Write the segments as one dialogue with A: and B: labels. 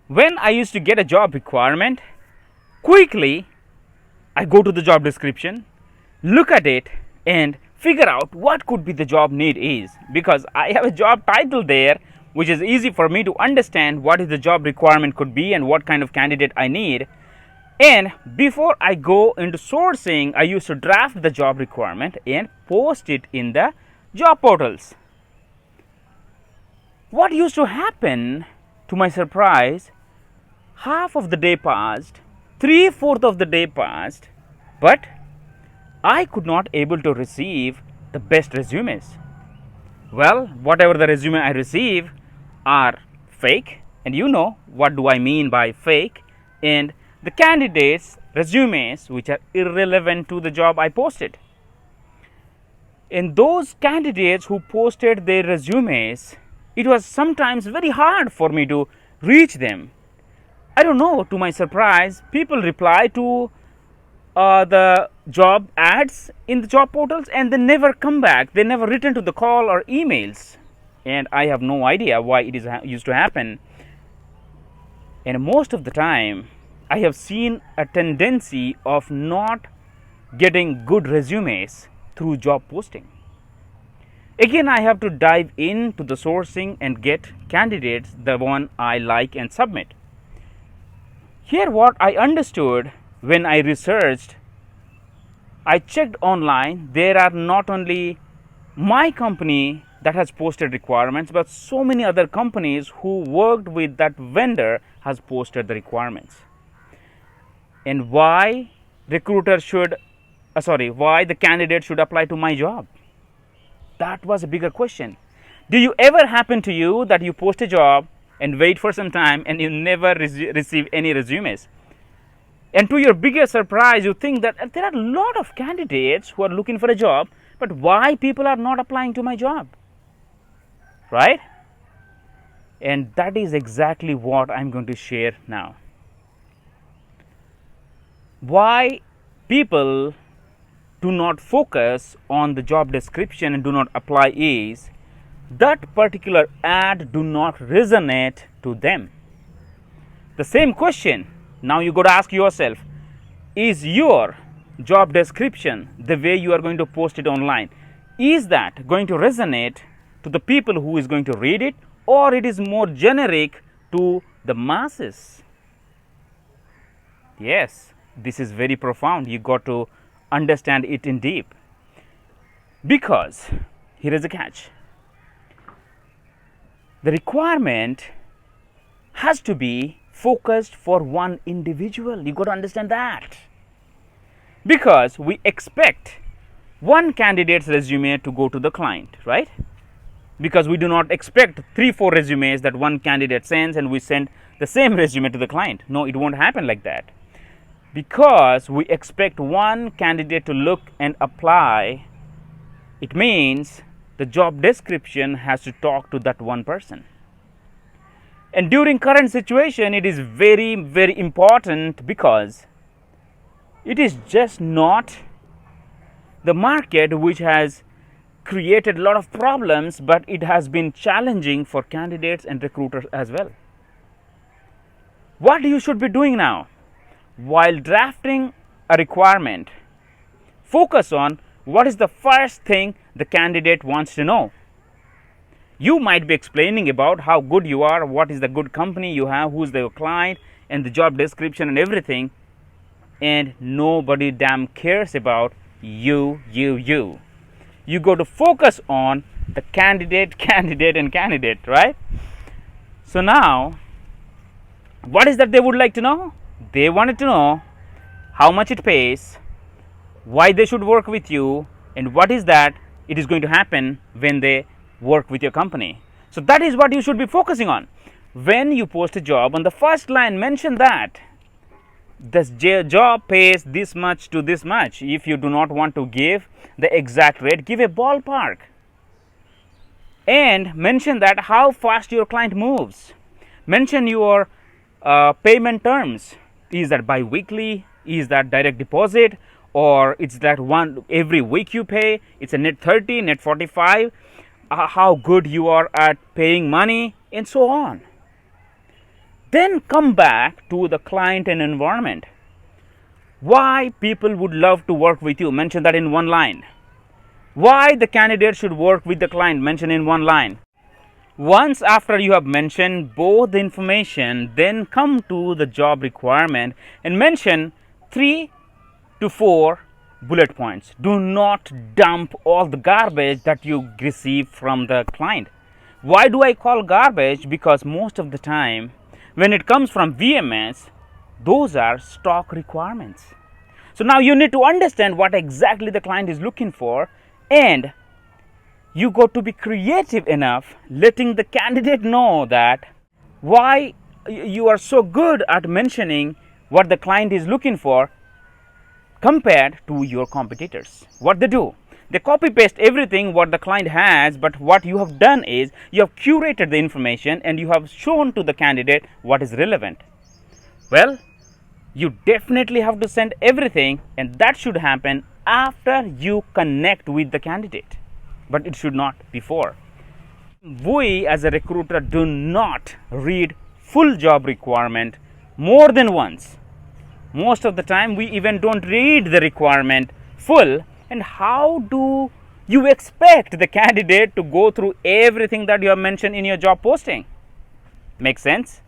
A: When I used to get a job requirement, quickly I go to the job description, look at it, and figure out what could be the job need is, because I have a job title there, which is easy for me to understand what is the job requirement could be and what kind of candidate I need. And before I go into sourcing, I used to draft the job requirement and post it in the job portals. What used to happen, to my surprise, half of the day passed, 3/4 of the day passed, but I could not able to receive the best resumes. Well, whatever the resume I receive are fake, and you know what do I mean by fake, and the candidates resumes which are irrelevant to the job I posted. And those candidates who posted their resumes, it was sometimes very hard for me to reach them. I don't know, to my surprise, people reply to the job ads in the job portals and they never come back. They never return to the call or emails. And I have no idea why it is used to happen. And most of the time, I have seen a tendency of not getting good resumes through job posting. Again, I have to dive into the sourcing and get candidates the one I like and submit. Here, what I understood when I researched, I checked online, there are not only my company that has posted requirements, but so many other companies who worked with that vendor has posted the requirements. And why why the candidate should apply to my job? That was a bigger question. Do you ever happen to you that you post a job and wait for some time and you never receive any resumes? And to your biggest surprise, you think that there are a lot of candidates who are looking for a job, but why people are not applying to my job? Right? And that is exactly what I'm going to share now. Why people do not focus on the job description and do not apply is that particular ad do not resonate to them. The same question, now you got to ask yourself, is your job description, the way you are going to post it online, is that going to resonate to the people who is going to read it, or it is more generic to the masses? Yes, this is very profound. You got to understand it in deep, because here is a catch. The requirement has to be focused for one individual. You got to understand that, because we expect one candidate's resume to go to the client, right? Because we do not expect 3-4 resumes that one candidate sends and we send the same resume to the client. No, it won't happen like that. Because we expect one candidate to look and apply, it means the job description has to talk to that one person. And during current situation, it is very, very important, because it is just not the market which has created a lot of problems, but it has been challenging for candidates and recruiters as well. What you should be doing now? While drafting a requirement, focus on what is the first thing the candidate wants to know. You might be explaining about how good you are, what is the good company you have, who's the client, and the job description and everything, and nobody damn cares about you. You got to focus on the candidate, right? So now, what is that they would like to know? They wanted to know how much it pays, why they should work with you, and what is that it is going to happen when they work with your company. So that is what you should be focusing on. When you post a job, on the first line mention that this job pays this much to this much. If you do not want to give the exact rate, give a ballpark. And mention that how fast your client moves. Mention your payment terms. Is that bi-weekly? Is that direct deposit? Or it's that one every week you pay? It's a net 30, net 45. How good you are at paying money, and so on. Then come back to the client and environment. Why people would love to work with you, mention that in one line. Why the candidate should work with the client, mention in one line. Once after you have mentioned both the information, then come to the job requirement and mention 3 to 4 bullet points. Do not dump all the garbage that you receive from the client. Why do I call garbage? Because most of the time when it comes from VMS, those are stock requirements. So now you need to understand what exactly the client is looking for, and you got to be creative enough letting the candidate know that why you are so good at mentioning what the client is looking for compared to your competitors. What they do, they copy paste everything what the client has, but what you have done is you have curated the information and you have shown to the candidate what is relevant. Well, you definitely have to send everything, and that should happen after you connect with the candidate, but it should not before. We as a recruiter do not read full job requirement more than once. Most of the time we even don't read the requirement full, and how do you expect the candidate to go through everything that you have mentioned in your job posting? Make sense?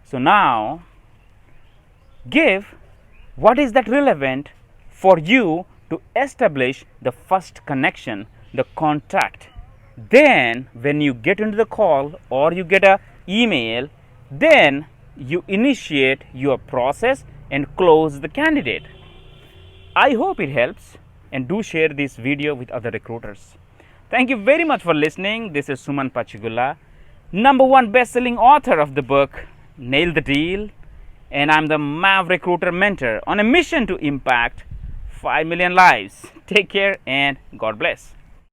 A: So now give what is that relevant for you to establish the first connection, the contact. Then when you get into the call or you get a email, then you initiate your process and close the candidate. I hope it helps, and do share this video with other recruiters. Thank you very much for listening. This is Suman Pachigulla, #1 best-selling author of the book Nail the Deal, and I'm the MAV Recruiter Mentor on a mission to impact 5 million lives. Take care and God bless.